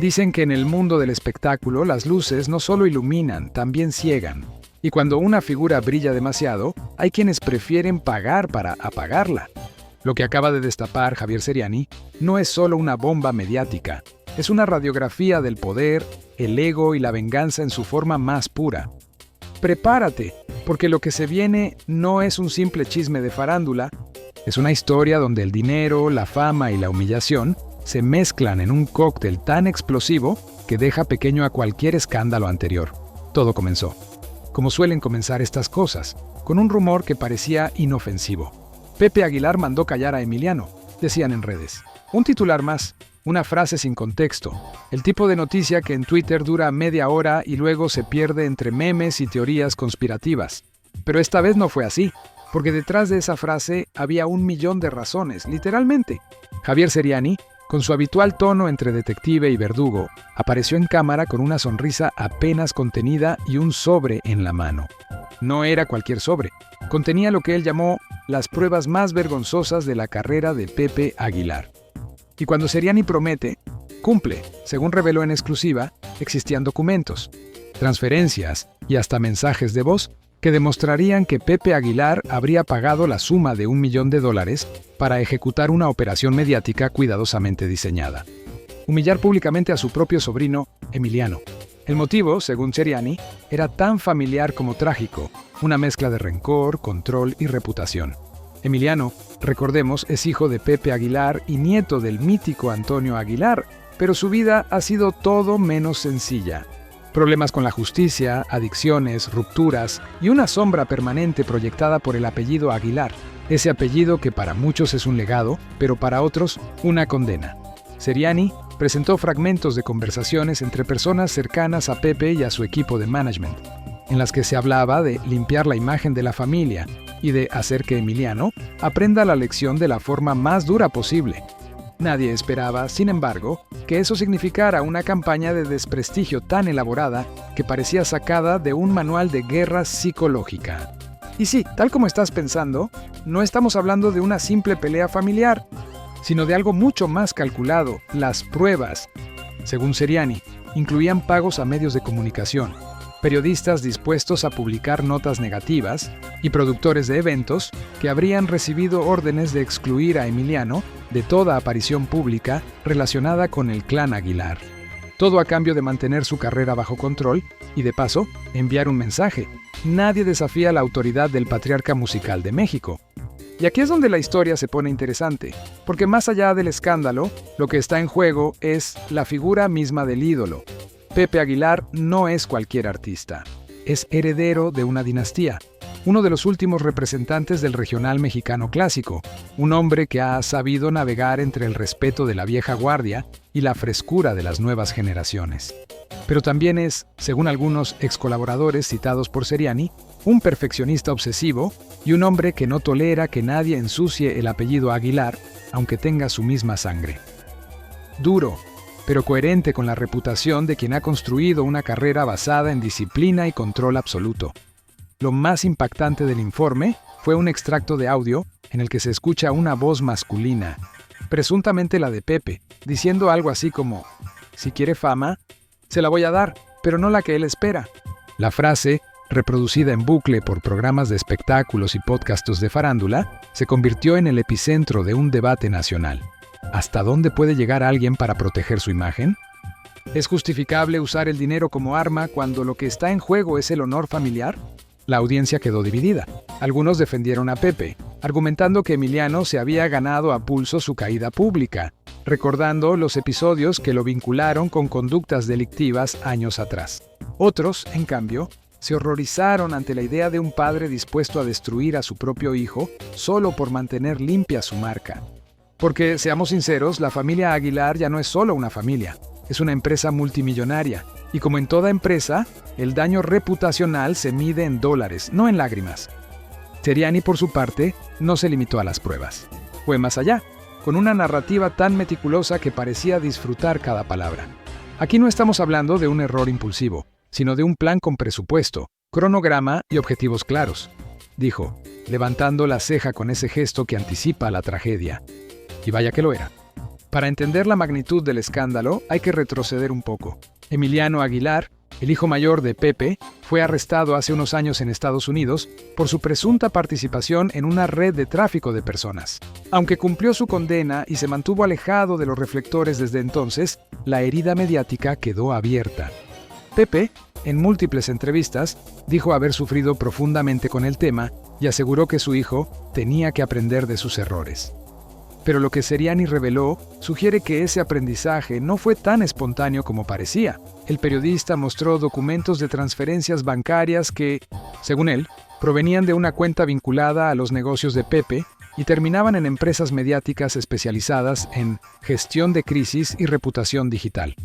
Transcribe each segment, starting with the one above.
Dicen que en el mundo del espectáculo las luces no solo iluminan, también ciegan. Y cuando una figura brilla demasiado, hay quienes prefieren pagar para apagarla. Lo que acaba de destapar Javier Seriani no es solo una bomba mediática, es una radiografía del poder, el ego y la venganza en su forma más pura. Prepárate, porque lo que se viene no es un simple chisme de farándula, es una historia donde el dinero, la fama y la humillación se mezclan en un cóctel tan explosivo que deja pequeño a cualquier escándalo anterior. Todo comenzó, como suelen comenzar estas cosas, con un rumor que parecía inofensivo. Pepe Aguilar mandó callar a Emiliano, decían en redes. Un titular más, una frase sin contexto, el tipo de noticia que en Twitter dura media hora y luego se pierde entre memes y teorías conspirativas. Pero esta vez no fue así, porque detrás de esa frase había 1.000.000 de razones, literalmente. Javier Seriani, con su habitual tono entre detective y verdugo, apareció en cámara con una sonrisa apenas contenida y un sobre en la mano. No era cualquier sobre, contenía lo que él llamó las pruebas más vergonzosas de la carrera de Pepe Aguilar. Y cuando Seriani promete, cumple. Según reveló en exclusiva, existían documentos, transferencias y hasta mensajes de voz que demostrarían que Pepe Aguilar habría pagado la suma de $1.000.000 para ejecutar una operación mediática cuidadosamente diseñada. Humillar públicamente a su propio sobrino, Emiliano. El motivo, según Seriani, era tan familiar como trágico, una mezcla de rencor, control y reputación. Emiliano, recordemos, es hijo de Pepe Aguilar y nieto del mítico Antonio Aguilar, pero su vida ha sido todo menos sencilla. Problemas con la justicia, adicciones, rupturas y una sombra permanente proyectada por el apellido Aguilar, ese apellido que para muchos es un legado, pero para otros una condena. Seriani presentó fragmentos de conversaciones entre personas cercanas a Pepe y a su equipo de management, en las que se hablaba de limpiar la imagen de la familia y de hacer que Emiliano aprenda la lección de la forma más dura posible. Nadie esperaba, sin embargo, que eso significara una campaña de desprestigio tan elaborada que parecía sacada de un manual de guerra psicológica. Y sí, tal como estás pensando, no estamos hablando de una simple pelea familiar, sino de algo mucho más calculado, las pruebas. Según Seriani, incluían pagos a medios de comunicación, periodistas dispuestos a publicar notas negativas y productores de eventos que habrían recibido órdenes de excluir a Emiliano de toda aparición pública relacionada con el clan Aguilar. Todo a cambio de mantener su carrera bajo control y, de paso, enviar un mensaje. Nadie desafía la autoridad del patriarca musical de México. Y aquí es donde la historia se pone interesante, porque más allá del escándalo, lo que está en juego es la figura misma del ídolo. Pepe Aguilar no es cualquier artista, es heredero de una dinastía, uno de los últimos representantes del regional mexicano clásico, un hombre que ha sabido navegar entre el respeto de la vieja guardia y la frescura de las nuevas generaciones. Pero también es, según algunos ex colaboradores citados por Seriani, un perfeccionista obsesivo y un hombre que no tolera que nadie ensucie el apellido Aguilar, aunque tenga su misma sangre. Duro, pero coherente con la reputación de quien ha construido una carrera basada en disciplina y control absoluto. Lo más impactante del informe fue un extracto de audio en el que se escucha una voz masculina, presuntamente la de Pepe, diciendo algo así como: «Si quiere fama, se la voy a dar, pero no la que él espera». La frase, reproducida en bucle por programas de espectáculos y podcasts de farándula, se convirtió en el epicentro de un debate nacional. ¿Hasta dónde puede llegar alguien para proteger su imagen? ¿Es justificable usar el dinero como arma cuando lo que está en juego es el honor familiar? La audiencia quedó dividida. Algunos defendieron a Pepe, argumentando que Emiliano se había ganado a pulso su caída pública, recordando los episodios que lo vincularon con conductas delictivas años atrás. Otros, en cambio, se horrorizaron ante la idea de un padre dispuesto a destruir a su propio hijo solo por mantener limpia su marca. Porque, seamos sinceros, la familia Aguilar ya no es solo una familia, es una empresa multimillonaria, y como en toda empresa, el daño reputacional se mide en dólares, no en lágrimas. Seriani, por su parte, no se limitó a las pruebas. Fue más allá, con una narrativa tan meticulosa que parecía disfrutar cada palabra. Aquí no estamos hablando de un error impulsivo, sino de un plan con presupuesto, cronograma y objetivos claros, dijo, levantando la ceja con ese gesto que anticipa la tragedia. Y vaya que lo era. Para entender la magnitud del escándalo, hay que retroceder un poco. Emiliano Aguilar, el hijo mayor de Pepe, fue arrestado hace unos años en Estados Unidos por su presunta participación en una red de tráfico de personas. Aunque cumplió su condena y se mantuvo alejado de los reflectores desde entonces, la herida mediática quedó abierta. Pepe, en múltiples entrevistas, dijo haber sufrido profundamente con el tema y aseguró que su hijo tenía que aprender de sus errores. Pero lo que Seriani reveló sugiere que ese aprendizaje no fue tan espontáneo como parecía. El periodista mostró documentos de transferencias bancarias que, según él, provenían de una cuenta vinculada a los negocios de Pepe y terminaban en empresas mediáticas especializadas en gestión de crisis y reputación digital.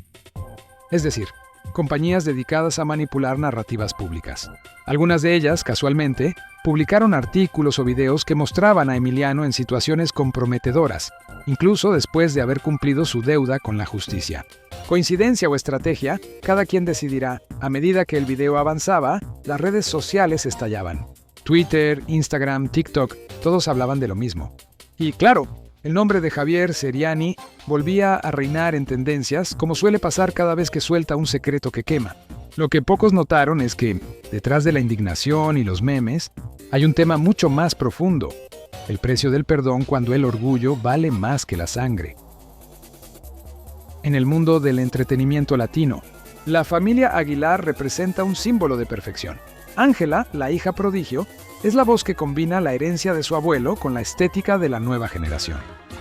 Es decir, compañías dedicadas a manipular narrativas públicas. Algunas de ellas, casualmente, publicaron artículos o videos que mostraban a Emiliano en situaciones comprometedoras, incluso después de haber cumplido su deuda con la justicia. Coincidencia o estrategia, cada quien decidirá. A medida que el video avanzaba, las redes sociales estallaban. Twitter, Instagram, TikTok, todos hablaban de lo mismo. Y claro, el nombre de Javier Seriani volvía a reinar en tendencias, como suele pasar cada vez que suelta un secreto que quema. Lo que pocos notaron es que, detrás de la indignación y los memes, hay un tema mucho más profundo: el precio del perdón cuando el orgullo vale más que la sangre. En el mundo del entretenimiento latino, la familia Aguilar representa un símbolo de perfección. Ángela, la hija prodigio, es la voz que combina la herencia de su abuelo con la estética de la nueva generación.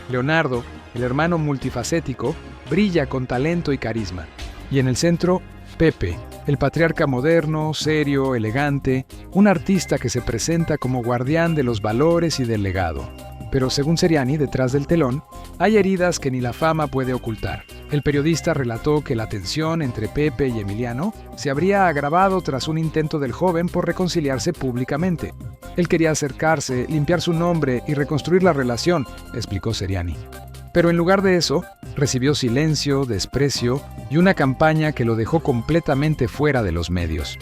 Leonardo, el hermano multifacético, brilla con talento y carisma. Y en el centro, Pepe, el patriarca moderno, serio, elegante, un artista que se presenta como guardián de los valores y del legado. Pero según Seriani, detrás del telón, hay heridas que ni la fama puede ocultar. El periodista relató que la tensión entre Pepe y Emiliano se habría agravado tras un intento del joven por reconciliarse públicamente. Él quería acercarse, limpiar su nombre y reconstruir la relación, explicó Seriani. Pero en lugar de eso, recibió silencio, desprecio y una campaña que lo dejó completamente fuera de los medios.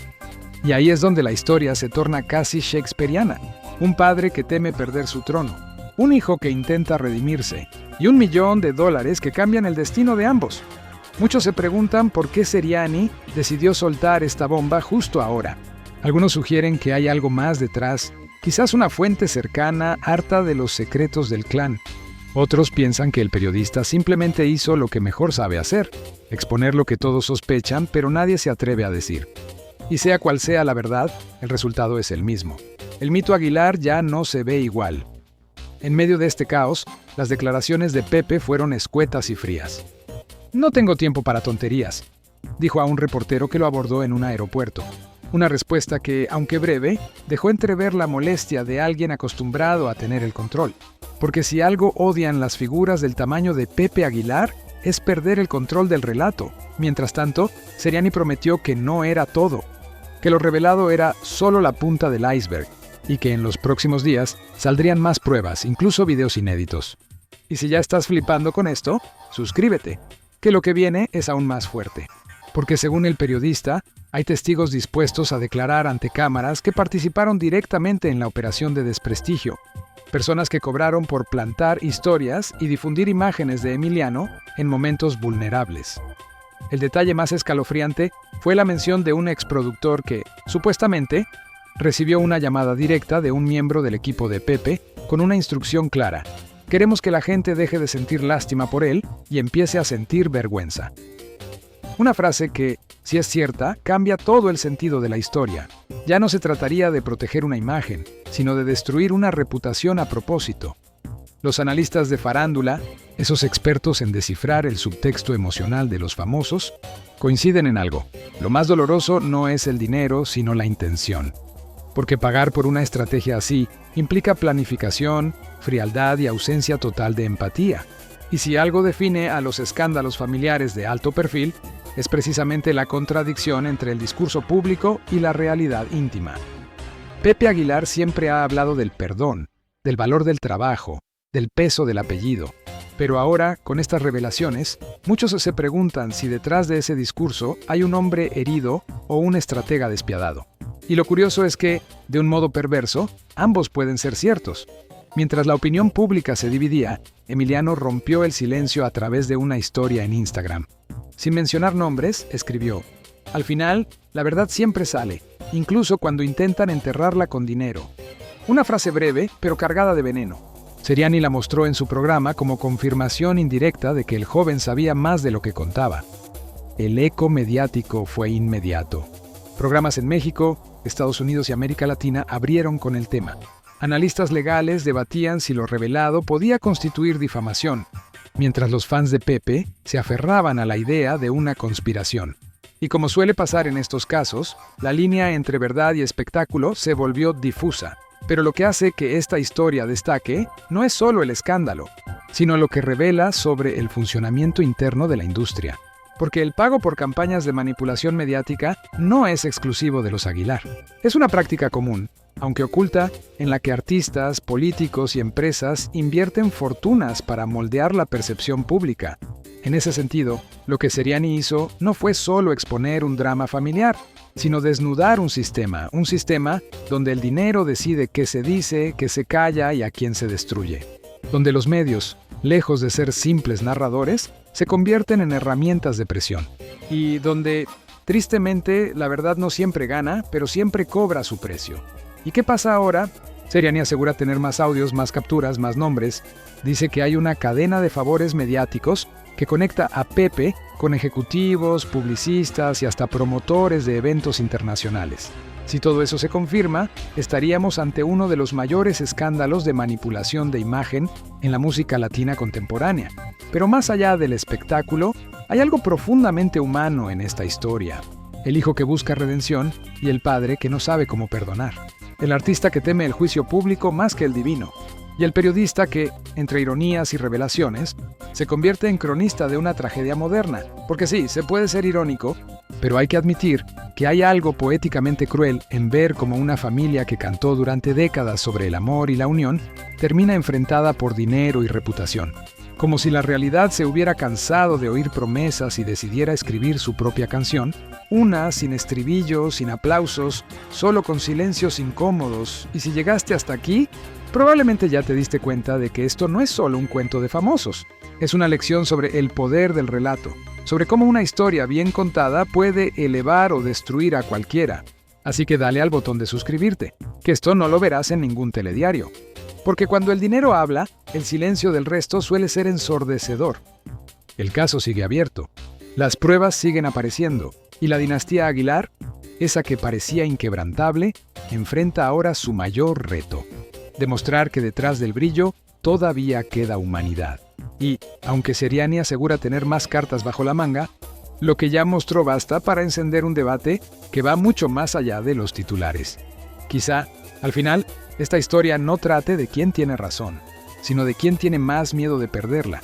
Y ahí es donde la historia se torna casi shakespeariana. Un padre que teme perder su trono, un hijo que intenta redimirse y $1 millón que cambian el destino de ambos. Muchos se preguntan por qué Seriani decidió soltar esta bomba justo ahora. Algunos sugieren que hay algo más detrás, quizás una fuente cercana harta de los secretos del clan. Otros piensan que el periodista simplemente hizo lo que mejor sabe hacer, exponer lo que todos sospechan, pero nadie se atreve a decir. Y sea cual sea la verdad, el resultado es el mismo. El mito Aguilar ya no se ve igual. En medio de este caos, las declaraciones de Pepe fueron escuetas y frías. «No tengo tiempo para tonterías», dijo a un reportero que lo abordó en un aeropuerto. Una respuesta que, aunque breve, dejó entrever la molestia de alguien acostumbrado a tener el control. Porque si algo odian las figuras del tamaño de Pepe Aguilar, es perder el control del relato. Mientras tanto, Seriani prometió que no era todo, que lo revelado era solo la punta del iceberg, y que en los próximos días saldrían más pruebas, incluso videos inéditos. Y si ya estás flipando con esto, suscríbete, que lo que viene es aún más fuerte. Porque según el periodista, hay testigos dispuestos a declarar ante cámaras que participaron directamente en la operación de desprestigio. Personas que cobraron por plantar historias y difundir imágenes de Emiliano en momentos vulnerables. El detalle más escalofriante fue la mención de un exproductor que, supuestamente, recibió una llamada directa de un miembro del equipo de Pepe con una instrucción clara: queremos que la gente deje de sentir lástima por él y empiece a sentir vergüenza. Una frase que, si es cierta, cambia todo el sentido de la historia. Ya no se trataría de proteger una imagen, sino de destruir una reputación a propósito. Los analistas de farándula, esos expertos en descifrar el subtexto emocional de los famosos, coinciden en algo. Lo más doloroso no es el dinero, sino la intención. Porque pagar por una estrategia así implica planificación, frialdad y ausencia total de empatía. Y si algo define a los escándalos familiares de alto perfil, es precisamente la contradicción entre el discurso público y la realidad íntima. Pepe Aguilar siempre ha hablado del perdón, del valor del trabajo, del peso del apellido. Pero ahora, con estas revelaciones, muchos se preguntan si detrás de ese discurso hay un hombre herido o un estratega despiadado. Y lo curioso es que, de un modo perverso, ambos pueden ser ciertos. Mientras la opinión pública se dividía, Emiliano rompió el silencio a través de una historia en Instagram. Sin mencionar nombres, escribió: "Al final, la verdad siempre sale, incluso cuando intentan enterrarla con dinero". Una frase breve, pero cargada de veneno. Seriani la mostró en su programa como confirmación indirecta de que el joven sabía más de lo que contaba. El eco mediático fue inmediato. Programas en México, Estados Unidos y América Latina abrieron con el tema. Analistas legales debatían si lo revelado podía constituir difamación, mientras los fans de Pepe se aferraban a la idea de una conspiración. Y como suele pasar en estos casos, la línea entre verdad y espectáculo se volvió difusa. Pero lo que hace que esta historia destaque no es solo el escándalo, sino lo que revela sobre el funcionamiento interno de la industria. Porque el pago por campañas de manipulación mediática no es exclusivo de los Aguilar. Es una práctica común, aunque oculta, en la que artistas, políticos y empresas invierten fortunas para moldear la percepción pública. En ese sentido, lo que Seriani hizo no fue solo exponer un drama familiar, sino desnudar un sistema donde el dinero decide qué se dice, qué se calla y a quién se destruye. Donde los medios, lejos de ser simples narradores, se convierten en herramientas de presión. Y donde, tristemente, la verdad no siempre gana, pero siempre cobra su precio. ¿Y qué pasa ahora? Seriani asegura tener más audios, más capturas, más nombres. Dice que hay una cadena de favores mediáticos que conecta a Pepe con ejecutivos, publicistas y hasta promotores de eventos internacionales. Si todo eso se confirma, estaríamos ante uno de los mayores escándalos de manipulación de imagen en la música latina contemporánea. Pero más allá del espectáculo, hay algo profundamente humano en esta historia. El hijo que busca redención y el padre que no sabe cómo perdonar. El artista que teme el juicio público más que el divino. Y el periodista que, entre ironías y revelaciones, se convierte en cronista de una tragedia moderna. Porque sí, se puede ser irónico, pero hay que admitir que hay algo poéticamente cruel en ver cómo una familia que cantó durante décadas sobre el amor y la unión termina enfrentada por dinero y reputación. Como si la realidad se hubiera cansado de oír promesas y decidiera escribir su propia canción, una sin estribillos, sin aplausos, solo con silencios incómodos. Y si llegaste hasta aquí, probablemente ya te diste cuenta de que esto no es solo un cuento de famosos. Es una lección sobre el poder del relato, sobre cómo una historia bien contada puede elevar o destruir a cualquiera. Así que dale al botón de suscribirte, que esto no lo verás en ningún telediario. Porque cuando el dinero habla, el silencio del resto suele ser ensordecedor. El caso sigue abierto, las pruebas siguen apareciendo, y la dinastía Aguilar, esa que parecía inquebrantable, enfrenta ahora su mayor reto: demostrar que detrás del brillo todavía queda humanidad. Y, aunque Seriani asegura tener más cartas bajo la manga, lo que ya mostró basta para encender un debate que va mucho más allá de los titulares. Quizá, al final, esta historia no trate de quién tiene razón, sino de quién tiene más miedo de perderla.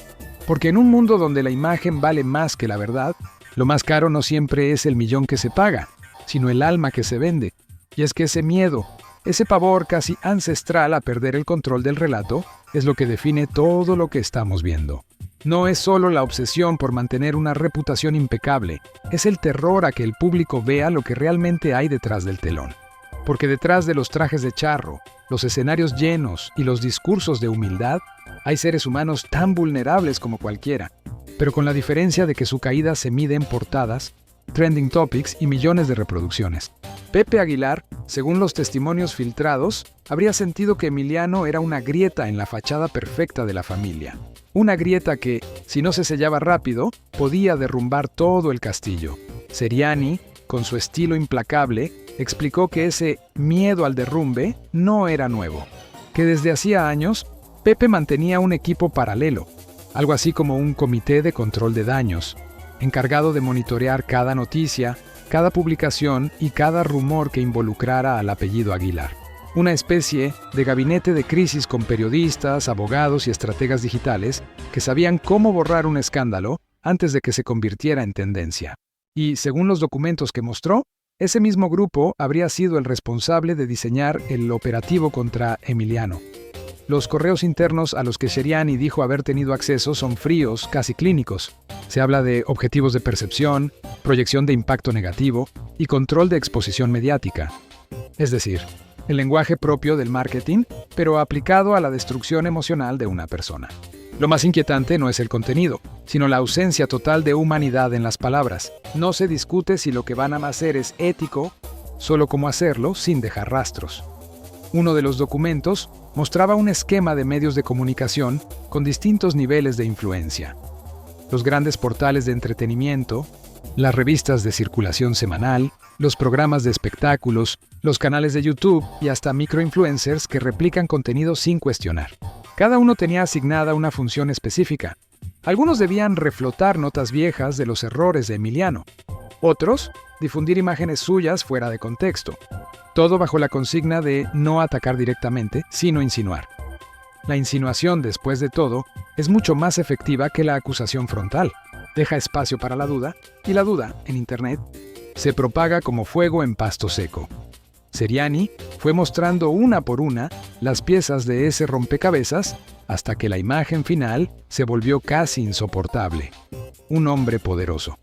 Porque en un mundo donde la imagen vale más que la verdad, lo más caro no siempre es el millón que se paga, sino el alma que se vende. Y es que ese miedo, ese pavor casi ancestral a perder el control del relato, es lo que define todo lo que estamos viendo. No es solo la obsesión por mantener una reputación impecable, es el terror a que el público vea lo que realmente hay detrás del telón. Porque detrás de los trajes de charro, los escenarios llenos y los discursos de humildad, hay seres humanos tan vulnerables como cualquiera, pero con la diferencia de que su caída se mide en portadas, trending topics y millones de reproducciones. Pepe Aguilar, según los testimonios filtrados, habría sentido que Emiliano era una grieta en la fachada perfecta de la familia. Una grieta que, si no se sellaba rápido, podía derrumbar todo el castillo. Seriani, con su estilo implacable, explicó que ese miedo al derrumbe no era nuevo, que desde hacía años Pepe mantenía un equipo paralelo, algo así como un comité de control de daños, encargado de monitorear cada noticia, cada publicación y cada rumor que involucrara al apellido Aguilar. Una especie de gabinete de crisis con periodistas, abogados y estrategas digitales que sabían cómo borrar un escándalo antes de que se convirtiera en tendencia. Y, según los documentos que mostró, ese mismo grupo habría sido el responsable de diseñar el operativo contra Emiliano. Los correos internos a los que Seriani dijo haber tenido acceso son fríos, casi clínicos. Se habla de objetivos de percepción, proyección de impacto negativo y control de exposición mediática. Es decir, el lenguaje propio del marketing, pero aplicado a la destrucción emocional de una persona. Lo más inquietante no es el contenido, sino la ausencia total de humanidad en las palabras. No se discute si lo que van a hacer es ético, solo cómo hacerlo sin dejar rastros. Uno de los documentos mostraba un esquema de medios de comunicación con distintos niveles de influencia. Los grandes portales de entretenimiento, las revistas de circulación semanal, los programas de espectáculos, los canales de YouTube y hasta microinfluencers que replican contenido sin cuestionar. Cada uno tenía asignada una función específica. Algunos debían reflotar notas viejas de los errores de Emiliano. Otros, difundir imágenes suyas fuera de contexto. Todo bajo la consigna de no atacar directamente, sino insinuar. La insinuación, después de todo, es mucho más efectiva que la acusación frontal. Deja espacio para la duda, y la duda, en Internet, se propaga como fuego en pasto seco. Seriani fue mostrando una por una las piezas de ese rompecabezas hasta que la imagen final se volvió casi insoportable. Un hombre poderoso,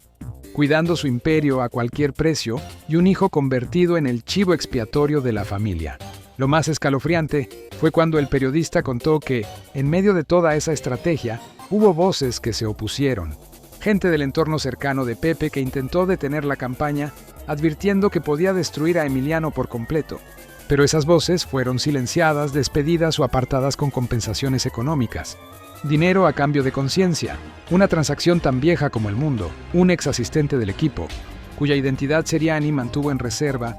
cuidando su imperio a cualquier precio y un hijo convertido en el chivo expiatorio de la familia. Lo más escalofriante fue cuando el periodista contó que, en medio de toda esa estrategia, hubo voces que se opusieron. Gente del entorno cercano de Pepe que intentó detener la campaña, advirtiendo que podía destruir a Emiliano por completo. Pero esas voces fueron silenciadas, despedidas o apartadas con compensaciones económicas. Dinero a cambio de conciencia, una transacción tan vieja como el mundo, un ex asistente del equipo, cuya identidad Seriani mantuvo en reserva,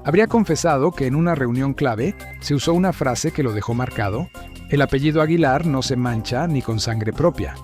habría confesado que en una reunión clave se usó una frase que lo dejó marcado: el apellido Aguilar no se mancha ni con sangre propia.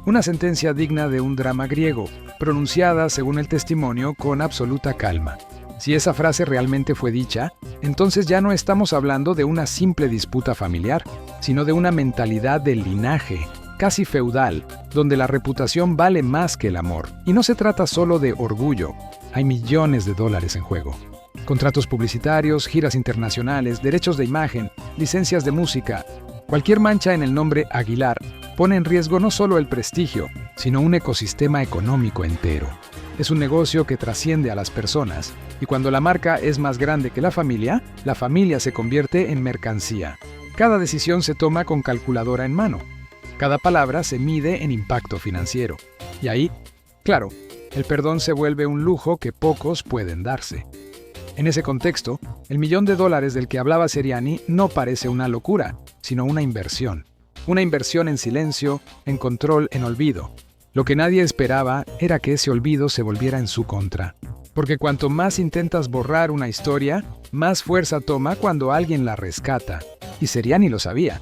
Una sentencia digna de un drama griego, pronunciada, según el testimonio, con absoluta calma. Si esa frase realmente fue dicha, entonces ya no estamos hablando de una simple disputa familiar, sino de una mentalidad del linaje, casi feudal, donde la reputación vale más que el amor. Y no se trata solo de orgullo, hay millones de dólares en juego. Contratos publicitarios, giras internacionales, derechos de imagen, licencias de música. Cualquier mancha en el nombre Aguilar pone en riesgo no solo el prestigio, sino un ecosistema económico entero. Es un negocio que trasciende a las personas, y cuando la marca es más grande que la familia se convierte en mercancía. Cada decisión se toma con calculadora en mano. Cada palabra se mide en impacto financiero. Y ahí, claro, el perdón se vuelve un lujo que pocos pueden darse. En ese contexto, el $1.000.000 del que hablaba Seriani no parece una locura, sino una inversión. Una inversión en silencio, en control, en olvido. Lo que nadie esperaba era que ese olvido se volviera en su contra. Porque cuanto más intentas borrar una historia, más fuerza toma cuando alguien la rescata. Y Seriani lo sabía.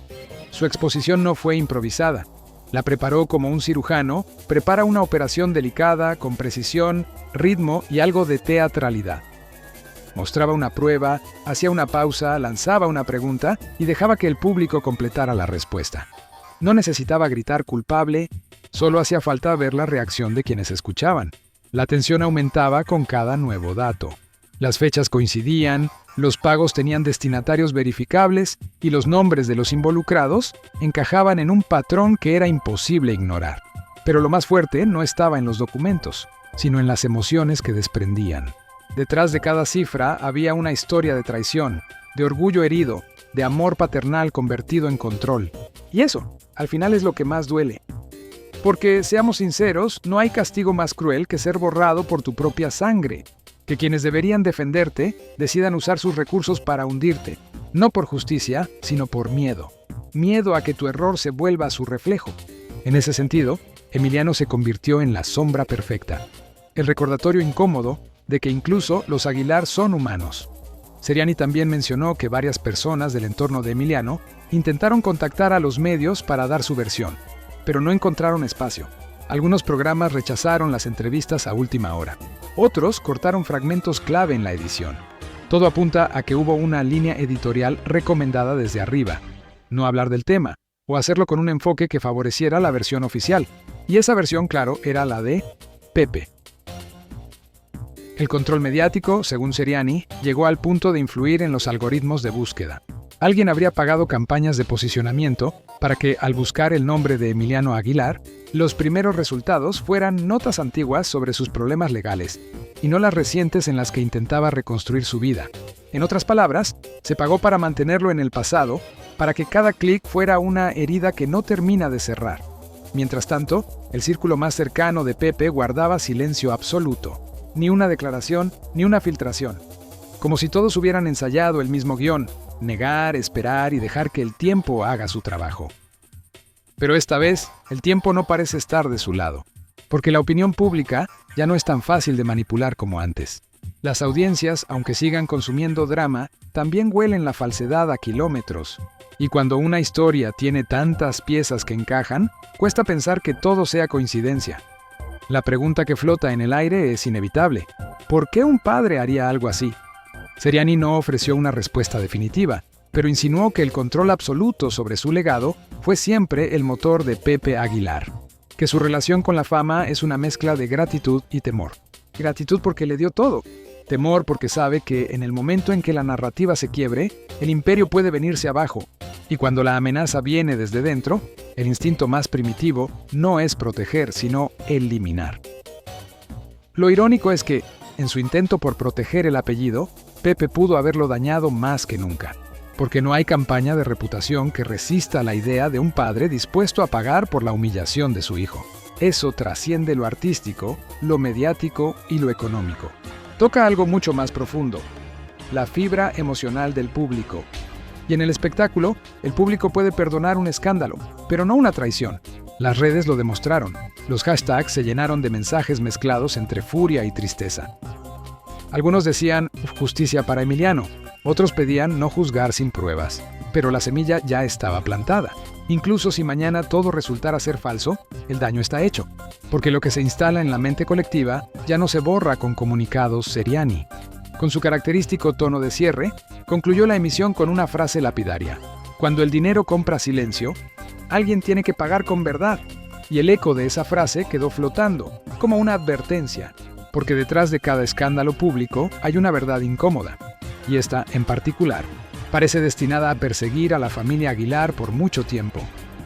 Su exposición no fue improvisada. La preparó como un cirujano prepara una operación delicada, con precisión, ritmo y algo de teatralidad. Mostraba una prueba, hacía una pausa, lanzaba una pregunta y dejaba que el público completara la respuesta. No necesitaba gritar culpable, solo hacía falta ver la reacción de quienes escuchaban. La tensión aumentaba con cada nuevo dato. Las fechas coincidían, los pagos tenían destinatarios verificables y los nombres de los involucrados encajaban en un patrón que era imposible ignorar. Pero lo más fuerte no estaba en los documentos, sino en las emociones que desprendían. Detrás de cada cifra había una historia de traición, de orgullo herido, de amor paternal convertido en control. Y eso, al final, es lo que más duele. Porque, seamos sinceros, no hay castigo más cruel que ser borrado por tu propia sangre. Que quienes deberían defenderte decidan usar sus recursos para hundirte. No por justicia, sino por miedo. Miedo a que tu error se vuelva su reflejo. En ese sentido, Emiliano se convirtió en la sombra perfecta. El recordatorio incómodo de que incluso los Aguilar son humanos. Seriani también mencionó que varias personas del entorno de Emiliano intentaron contactar a los medios para dar su versión, pero no encontraron espacio. Algunos programas rechazaron las entrevistas a última hora. Otros cortaron fragmentos clave en la edición. Todo apunta a que hubo una línea editorial recomendada desde arriba: no hablar del tema, o hacerlo con un enfoque que favoreciera la versión oficial. Y esa versión, claro, era la de Pepe. El control mediático, según Seriani, llegó al punto de influir en los algoritmos de búsqueda. Alguien habría pagado campañas de posicionamiento para que, al buscar el nombre de Emiliano Aguilar, los primeros resultados fueran notas antiguas sobre sus problemas legales, y no las recientes en las que intentaba reconstruir su vida. En otras palabras, se pagó para mantenerlo en el pasado, para que cada clic fuera una herida que no termina de cerrar. Mientras tanto, el círculo más cercano de Pepe guardaba silencio absoluto. Ni una declaración, ni una filtración. Como si todos hubieran ensayado el mismo guión: negar, esperar y dejar que el tiempo haga su trabajo. Pero esta vez, el tiempo no parece estar de su lado, porque la opinión pública ya no es tan fácil de manipular como antes. Las audiencias, aunque sigan consumiendo drama, también huelen la falsedad a kilómetros. Y cuando una historia tiene tantas piezas que encajan, cuesta pensar que todo sea coincidencia. La pregunta que flota en el aire es inevitable: ¿por qué un padre haría algo así? Seriani no ofreció una respuesta definitiva, pero insinuó que el control absoluto sobre su legado fue siempre el motor de Pepe Aguilar, que su relación con la fama es una mezcla de gratitud y temor. Gratitud porque le dio todo. Temor porque sabe que en el momento en que la narrativa se quiebre, el imperio puede venirse abajo. Y cuando la amenaza viene desde dentro, el instinto más primitivo no es proteger, sino eliminar. Lo irónico es que, en su intento por proteger el apellido, Pepe pudo haberlo dañado más que nunca. Porque no hay campaña de reputación que resista la idea de un padre dispuesto a pagar por la humillación de su hijo. Eso trasciende lo artístico, lo mediático y lo económico. Toca algo mucho más profundo: la fibra emocional del público. Y en el espectáculo, el público puede perdonar un escándalo, pero no una traición. Las redes lo demostraron. Los hashtags se llenaron de mensajes mezclados entre furia y tristeza. Algunos decían justicia para Emiliano, otros pedían no juzgar sin pruebas. Pero la semilla ya estaba plantada. Incluso si mañana todo resultara ser falso, el daño está hecho, porque lo que se instala en la mente colectiva ya no se borra con comunicados Seriani. Con su característico tono de cierre, concluyó la emisión con una frase lapidaria: cuando el dinero compra silencio, alguien tiene que pagar con verdad. Y el eco de esa frase quedó flotando, como una advertencia, porque detrás de cada escándalo público hay una verdad incómoda, y esta, en particular, parece destinada a perseguir a la familia Aguilar por mucho tiempo.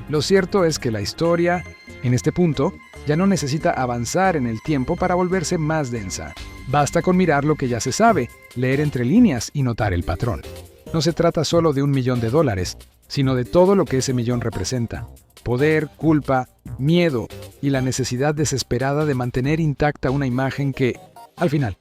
Lo cierto es que la historia, en este punto, ya no necesita avanzar en el tiempo para volverse más densa. Basta con mirar lo que ya se sabe, leer entre líneas y notar el patrón. No se trata solo de $1 millón, sino de todo lo que ese millón representa: poder, culpa, miedo y la necesidad desesperada de mantener intacta una imagen que, al final,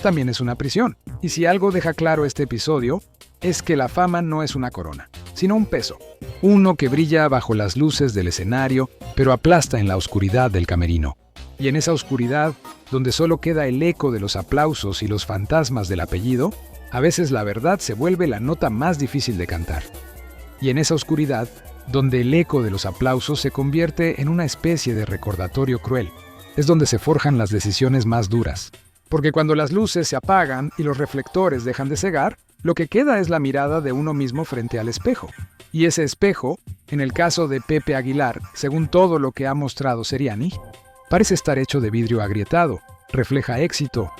también es una prisión. Y si algo deja claro este episodio, es que la fama no es una corona, sino un peso. Uno que brilla bajo las luces del escenario, pero aplasta en la oscuridad del camerino. Y en esa oscuridad, donde solo queda el eco de los aplausos y los fantasmas del apellido, a veces la verdad se vuelve la nota más difícil de cantar. Y en esa oscuridad, donde el eco de los aplausos se convierte en una especie de recordatorio cruel, es donde se forjan las decisiones más duras. Porque cuando las luces se apagan y los reflectores dejan de cegar, lo que queda es la mirada de uno mismo frente al espejo. Y ese espejo, en el caso de Pepe Aguilar, según todo lo que ha mostrado Seriani, parece estar hecho de vidrio agrietado, refleja éxito,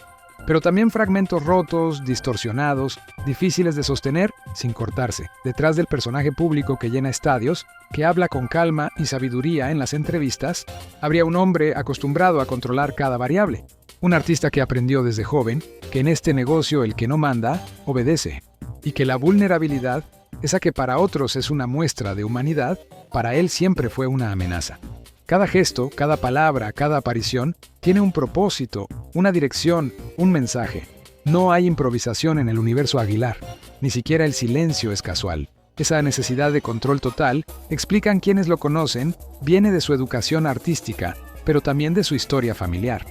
pero también fragmentos rotos, distorsionados, difíciles de sostener sin cortarse. Detrás del personaje público que llena estadios, que habla con calma y sabiduría en las entrevistas, habría un hombre acostumbrado a controlar cada variable. Un artista que aprendió desde joven que en este negocio el que no manda, obedece, y que la vulnerabilidad, esa que para otros es una muestra de humanidad, para él siempre fue una amenaza. Cada gesto, cada palabra, cada aparición tiene un propósito, una dirección, un mensaje. No hay improvisación en el universo Aguilar, ni siquiera el silencio es casual. Esa necesidad de control total, explican quienes lo conocen, viene de su educación artística, pero también de su historia familiar.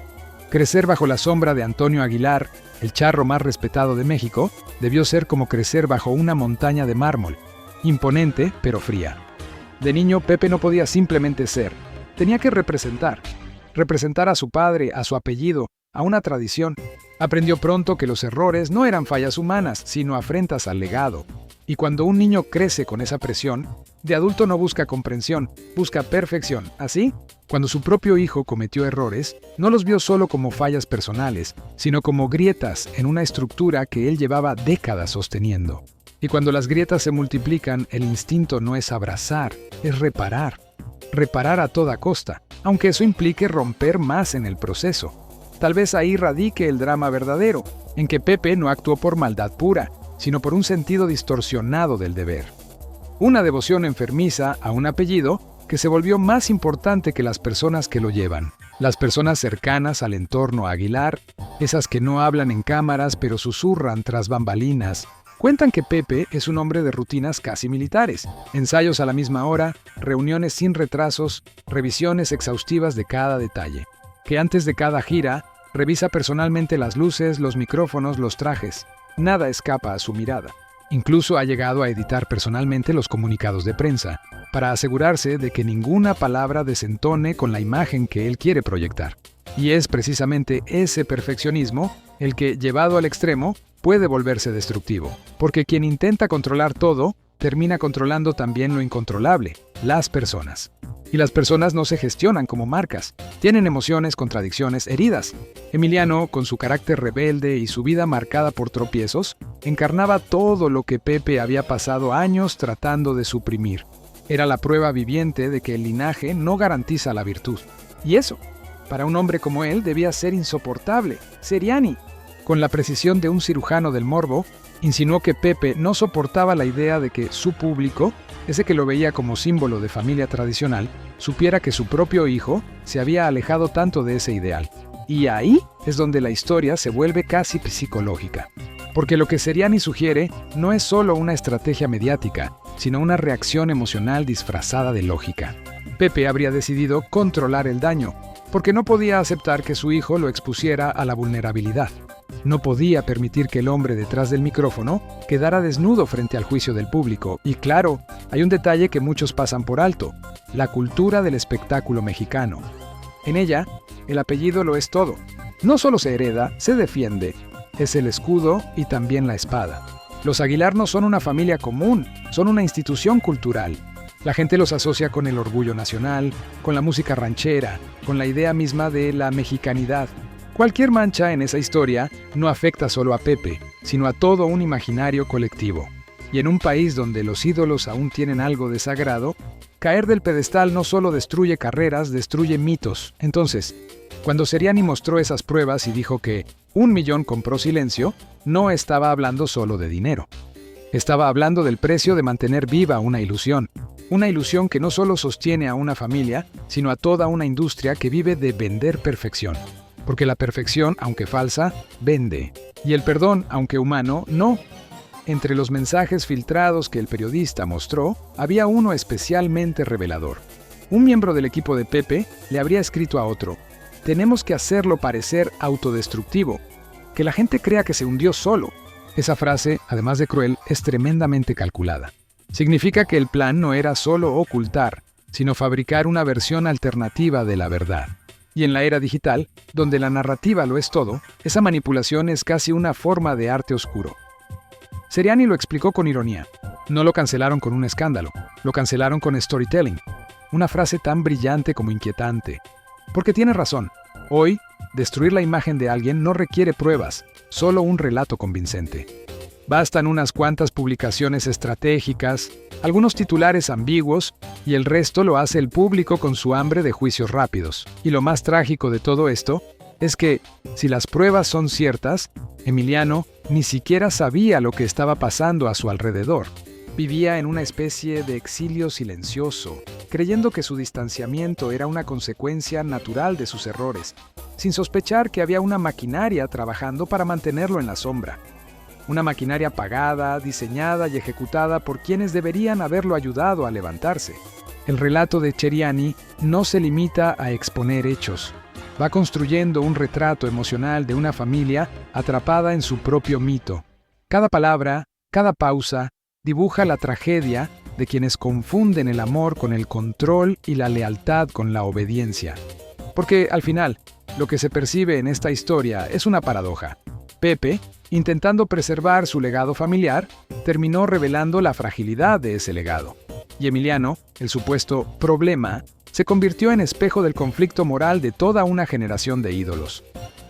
Crecer bajo la sombra de Antonio Aguilar, el charro más respetado de México, debió ser como crecer bajo una montaña de mármol, imponente pero fría. De niño, Pepe no podía simplemente ser, tenía que representar a su padre, a su apellido, a una tradición. Aprendió pronto que los errores no eran fallas humanas, sino afrentas al legado. Y cuando un niño crece con esa presión, de adulto no busca comprensión, busca perfección. Así, cuando su propio hijo cometió errores, no los vio solo como fallas personales, sino como grietas en una estructura que él llevaba décadas sosteniendo. Y cuando las grietas se multiplican, el instinto no es abrazar, es reparar. Reparar a toda costa, aunque eso implique romper más en el proceso. Tal vez ahí radique el drama verdadero, en que Pepe no actuó por maldad pura, sino por un sentido distorsionado del deber. Una devoción enfermiza a un apellido que se volvió más importante que las personas que lo llevan. Las personas cercanas al entorno Aguilar, esas que no hablan en cámaras pero susurran tras bambalinas, cuentan que Pepe es un hombre de rutinas casi militares, ensayos a la misma hora, reuniones sin retrasos, revisiones exhaustivas de cada detalle. Que antes de cada gira, revisa personalmente las luces, los micrófonos, los trajes. Nada escapa a su mirada. Incluso ha llegado a editar personalmente los comunicados de prensa, para asegurarse de que ninguna palabra desentone con la imagen que él quiere proyectar. Y es precisamente ese perfeccionismo el que, llevado al extremo, puede volverse destructivo, porque quien intenta controlar todo, termina controlando también lo incontrolable, las personas. Y las personas no se gestionan como marcas, tienen emociones, contradicciones, heridas. Emiliano, con su carácter rebelde y su vida marcada por tropiezos, encarnaba todo lo que Pepe había pasado años tratando de suprimir. Era la prueba viviente de que el linaje no garantiza la virtud. Y eso, para un hombre como él, debía ser insoportable. Seriani, con la precisión de un cirujano del morbo, insinuó que Pepe no soportaba la idea de que su público, ese que lo veía como símbolo de familia tradicional, supiera que su propio hijo se había alejado tanto de ese ideal. Y ahí es donde la historia se vuelve casi psicológica. Porque lo que Seriani sugiere no es solo una estrategia mediática, sino una reacción emocional disfrazada de lógica. Pepe habría decidido controlar el daño, porque no podía aceptar que su hijo lo expusiera a la vulnerabilidad. No podía permitir que el hombre detrás del micrófono quedara desnudo frente al juicio del público. Y claro, hay un detalle que muchos pasan por alto: la cultura del espectáculo mexicano. En ella, el apellido lo es todo. No solo se hereda, se defiende. Es el escudo y también la espada. Los Aguilar no son una familia común, son una institución cultural. La gente los asocia con el orgullo nacional, con la música ranchera, con la idea misma de la mexicanidad. Cualquier mancha en esa historia no afecta solo a Pepe, sino a todo un imaginario colectivo. Y en un país donde los ídolos aún tienen algo de sagrado, caer del pedestal no solo destruye carreras, destruye mitos. Entonces, cuando Seriani mostró esas pruebas y dijo que 1 millón compró silencio, no estaba hablando solo de dinero. Estaba hablando del precio de mantener viva una ilusión que no solo sostiene a una familia, sino a toda una industria que vive de vender perfección. Porque la perfección, aunque falsa, vende. Y el perdón, aunque humano, no. Entre los mensajes filtrados que el periodista mostró, había uno especialmente revelador. Un miembro del equipo de Pepe le habría escrito a otro: tenemos que hacerlo parecer autodestructivo, que la gente crea que se hundió solo. Esa frase, además de cruel, es tremendamente calculada. Significa que el plan no era solo ocultar, sino fabricar una versión alternativa de la verdad. Y en la era digital, donde la narrativa lo es todo, esa manipulación es casi una forma de arte oscuro. Seriani lo explicó con ironía. No lo cancelaron con un escándalo, lo cancelaron con storytelling. Una frase tan brillante como inquietante. Porque tiene razón. Hoy, destruir la imagen de alguien no requiere pruebas, solo un relato convincente. Bastan unas cuantas publicaciones estratégicas, algunos titulares ambiguos, y el resto lo hace el público con su hambre de juicios rápidos. Y lo más trágico de todo esto es que, si las pruebas son ciertas, Emiliano ni siquiera sabía lo que estaba pasando a su alrededor. Vivía en una especie de exilio silencioso, creyendo que su distanciamiento era una consecuencia natural de sus errores, sin sospechar que había una maquinaria trabajando para mantenerlo en la sombra. Una maquinaria pagada, diseñada y ejecutada por quienes deberían haberlo ayudado a levantarse. El relato de Seriani no se limita a exponer hechos. Va construyendo un retrato emocional de una familia atrapada en su propio mito. Cada palabra, cada pausa, dibuja la tragedia de quienes confunden el amor con el control y la lealtad con la obediencia. Porque, al final, lo que se percibe en esta historia es una paradoja. Pepe, intentando preservar su legado familiar, terminó revelando la fragilidad de ese legado. Y Emiliano, el supuesto problema, se convirtió en espejo del conflicto moral de toda una generación de ídolos.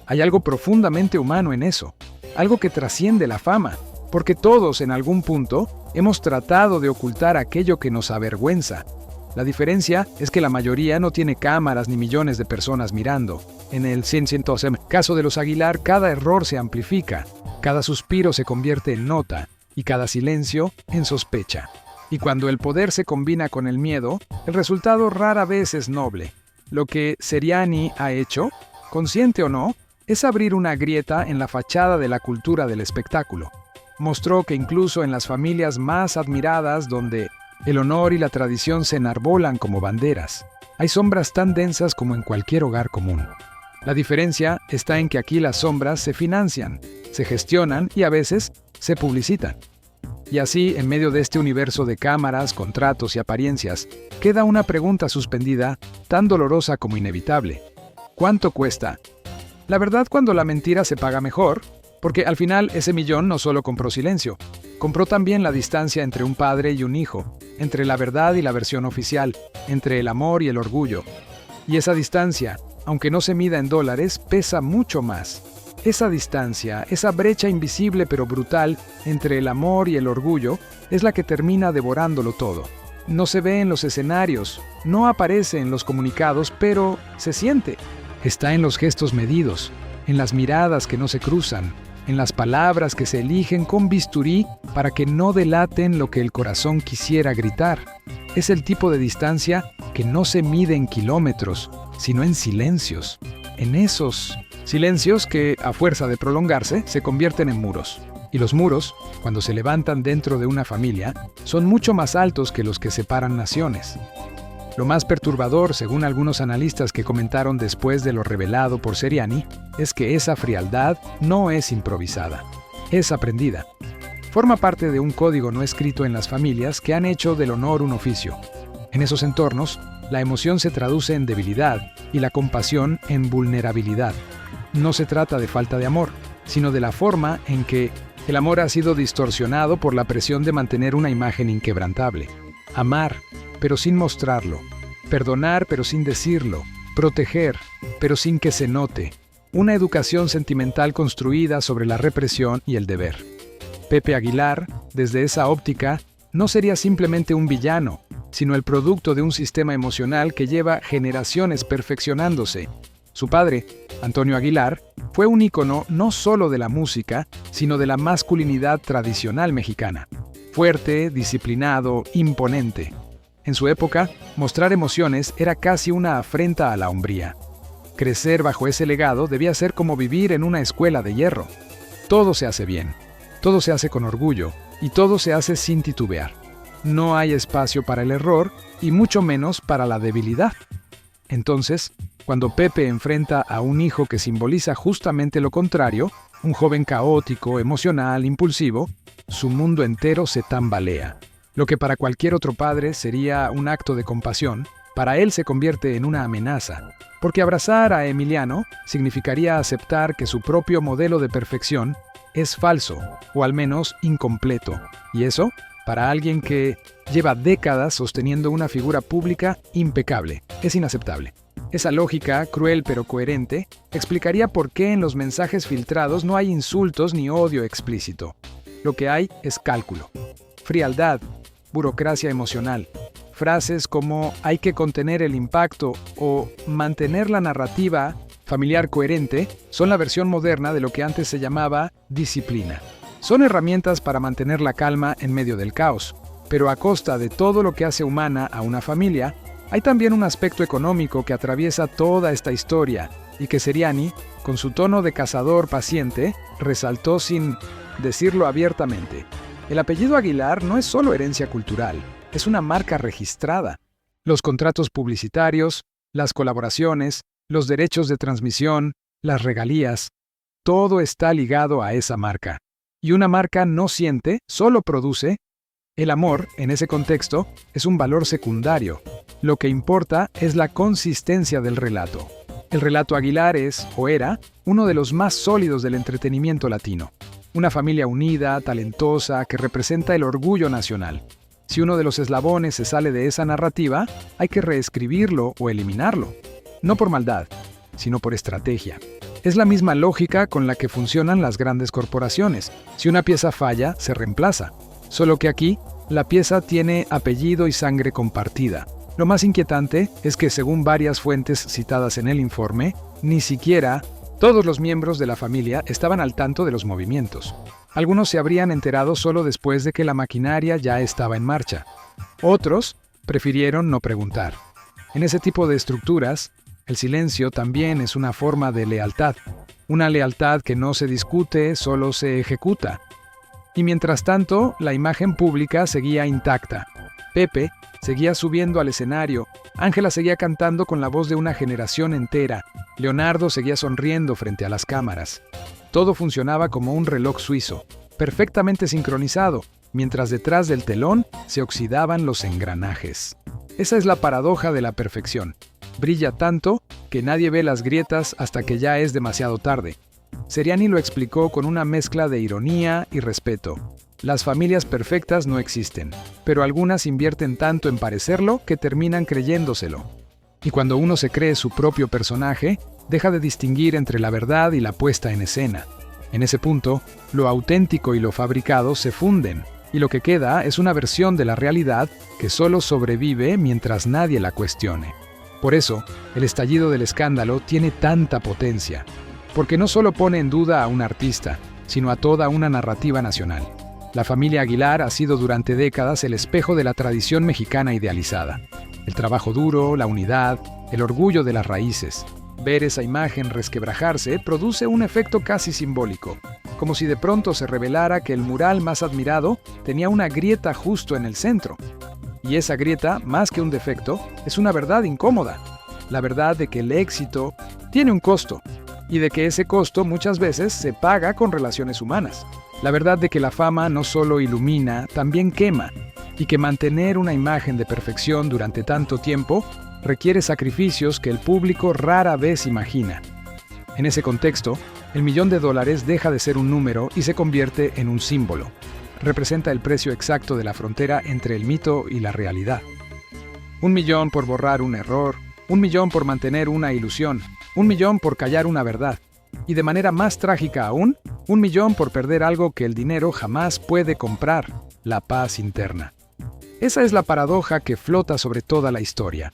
Hay algo profundamente humano en eso, algo que trasciende la fama, porque todos en algún punto hemos tratado de ocultar aquello que nos avergüenza. La diferencia es que la mayoría no tiene cámaras ni millones de personas mirando. En el caso de los Aguilar, cada error se amplifica, cada suspiro se convierte en nota y cada silencio en sospecha. Y cuando el poder se combina con el miedo, el resultado rara vez es noble. Lo que Seriani ha hecho, consciente o no, es abrir una grieta en la fachada de la cultura del espectáculo. Mostró que incluso en las familias más admiradas, donde el honor y la tradición se enarbolan como banderas, hay sombras tan densas como en cualquier hogar común. La diferencia está en que aquí las sombras se financian, se gestionan y a veces se publicitan. Y así, en medio de este universo de cámaras, contratos y apariencias, queda una pregunta suspendida, tan dolorosa como inevitable. ¿Cuánto cuesta? La verdad, cuando la mentira se paga mejor, porque al final ese millón no solo compró silencio, compró también la distancia entre un padre y un hijo, entre la verdad y la versión oficial, entre el amor y el orgullo. Y esa distancia, aunque no se mida en dólares, pesa mucho más. Esa distancia, esa brecha invisible pero brutal entre el amor y el orgullo, es la que termina devorándolo todo. No se ve en los escenarios, no aparece en los comunicados, pero se siente. Está en los gestos medidos, en las miradas que no se cruzan, en las palabras que se eligen con bisturí para que no delaten lo que el corazón quisiera gritar. Es el tipo de distancia que no se mide en kilómetros, sino en silencios. En esos silencios que, a fuerza de prolongarse, se convierten en muros. Y los muros, cuando se levantan dentro de una familia, son mucho más altos que los que separan naciones. Lo más perturbador, según algunos analistas que comentaron después de lo revelado por Seriani, es que esa frialdad no es improvisada, es aprendida. Forma parte de un código no escrito en las familias que han hecho del honor un oficio. En esos entornos, la emoción se traduce en debilidad y la compasión en vulnerabilidad. No se trata de falta de amor, sino de la forma en que el amor ha sido distorsionado por la presión de mantener una imagen inquebrantable. Amar, pero sin mostrarlo. Perdonar, pero sin decirlo. Proteger, pero sin que se note. Una educación sentimental construida sobre la represión y el deber. Pepe Aguilar, desde esa óptica, no sería simplemente un villano, sino el producto de un sistema emocional que lleva generaciones perfeccionándose. Su padre, Antonio Aguilar, fue un ícono no solo de la música, sino de la masculinidad tradicional mexicana. Fuerte, disciplinado, imponente. En su época, mostrar emociones era casi una afrenta a la hombría. Crecer bajo ese legado debía ser como vivir en una escuela de hierro. Todo se hace bien, todo se hace con orgullo y todo se hace sin titubear. No hay espacio para el error y mucho menos para la debilidad. Entonces, cuando Pepe enfrenta a un hijo que simboliza justamente lo contrario, un joven caótico, emocional, impulsivo, su mundo entero se tambalea. Lo que para cualquier otro padre sería un acto de compasión, para él se convierte en una amenaza, porque abrazar a Emiliano significaría aceptar que su propio modelo de perfección es falso, o al menos incompleto, y eso, para alguien que lleva décadas sosteniendo una figura pública impecable, es inaceptable. Esa lógica, cruel pero coherente, explicaría por qué en los mensajes filtrados no hay insultos ni odio explícito. Lo que hay es cálculo, frialdad, burocracia emocional. Frases como hay que contener el impacto o mantener la narrativa familiar coherente son la versión moderna de lo que antes se llamaba disciplina. Son herramientas para mantener la calma en medio del caos, pero a costa de todo lo que hace humana a una familia, hay también un aspecto económico que atraviesa toda esta historia y que Seriani, con su tono de cazador paciente, resaltó sin decirlo abiertamente. El apellido Aguilar no es solo herencia cultural, es una marca registrada. Los contratos publicitarios, las colaboraciones, los derechos de transmisión, las regalías, todo está ligado a esa marca. Y una marca no siente, solo produce. El amor, en ese contexto, es un valor secundario. Lo que importa es la consistencia del relato. El relato Aguilar es, o era, uno de los más sólidos del entretenimiento latino. Una familia unida, talentosa, que representa el orgullo nacional. Si uno de los eslabones se sale de esa narrativa, hay que reescribirlo o eliminarlo. No por maldad, sino por estrategia. Es la misma lógica con la que funcionan las grandes corporaciones. Si una pieza falla, se reemplaza. Solo que aquí, la pieza tiene apellido y sangre compartida. Lo más inquietante es que, según varias fuentes citadas en el informe, ni siquiera todos los miembros de la familia estaban al tanto de los movimientos. Algunos se habrían enterado solo después de que la maquinaria ya estaba en marcha. Otros prefirieron no preguntar. En ese tipo de estructuras, el silencio también es una forma de lealtad. Una lealtad que no se discute, solo se ejecuta. Y mientras tanto, la imagen pública seguía intacta. Pepe seguía subiendo al escenario, Ángela seguía cantando con la voz de una generación entera, Leonardo seguía sonriendo frente a las cámaras. Todo funcionaba como un reloj suizo, perfectamente sincronizado, mientras detrás del telón se oxidaban los engranajes. Esa es la paradoja de la perfección. Brilla tanto que nadie ve las grietas hasta que ya es demasiado tarde. Seriani lo explicó con una mezcla de ironía y respeto. Las familias perfectas no existen, pero algunas invierten tanto en parecerlo que terminan creyéndoselo. Y cuando uno se cree su propio personaje, deja de distinguir entre la verdad y la puesta en escena. En ese punto, lo auténtico y lo fabricado se funden, y lo que queda es una versión de la realidad que solo sobrevive mientras nadie la cuestione. Por eso, el estallido del escándalo tiene tanta potencia, porque no solo pone en duda a un artista, sino a toda una narrativa nacional. La familia Aguilar ha sido durante décadas el espejo de la tradición mexicana idealizada. El trabajo duro, la unidad, el orgullo de las raíces. Ver esa imagen resquebrajarse produce un efecto casi simbólico, como si de pronto se revelara que el mural más admirado tenía una grieta justo en el centro. Y esa grieta, más que un defecto, es una verdad incómoda. La verdad de que el éxito tiene un costo, y de que ese costo muchas veces se paga con relaciones humanas. La verdad de que la fama no solo ilumina, también quema, y que mantener una imagen de perfección durante tanto tiempo requiere sacrificios que el público rara vez imagina. En ese contexto, el $1.000.000 deja de ser un número y se convierte en un símbolo. Representa el precio exacto de la frontera entre el mito y la realidad. 1.000.000 por borrar un error, 1.000.000 por mantener una ilusión, 1.000.000 por callar una verdad. Y de manera más trágica aún, 1.000.000 por perder algo que el dinero jamás puede comprar, la paz interna. Esa es la paradoja que flota sobre toda la historia.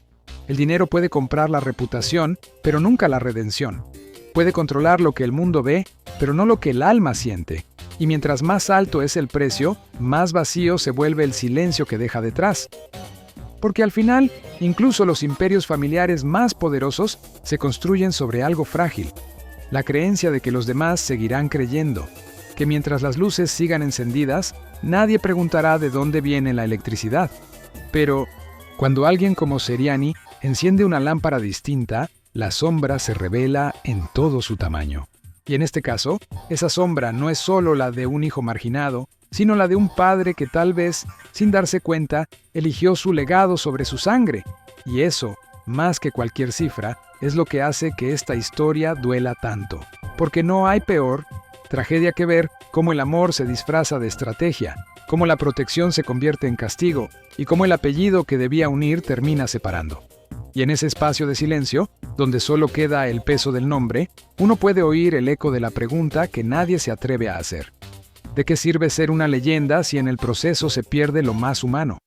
El dinero puede comprar la reputación, pero nunca la redención. Puede controlar lo que el mundo ve, pero no lo que el alma siente. Y mientras más alto es el precio, más vacío se vuelve el silencio que deja detrás. Porque al final, incluso los imperios familiares más poderosos se construyen sobre algo frágil. La creencia de que los demás seguirán creyendo, que mientras las luces sigan encendidas, nadie preguntará de dónde viene la electricidad. Pero, cuando alguien como Seriani enciende una lámpara distinta, la sombra se revela en todo su tamaño. Y en este caso, esa sombra no es solo la de un hijo marginado, sino la de un padre que tal vez, sin darse cuenta, eligió su legado sobre su sangre. Y eso, más que cualquier cifra, es lo que hace que esta historia duela tanto. Porque no hay peor tragedia que ver cómo el amor se disfraza de estrategia, cómo la protección se convierte en castigo y cómo el apellido que debía unir termina separando. Y en ese espacio de silencio, donde solo queda el peso del nombre, uno puede oír el eco de la pregunta que nadie se atreve a hacer. ¿De qué sirve ser una leyenda si en el proceso se pierde lo más humano?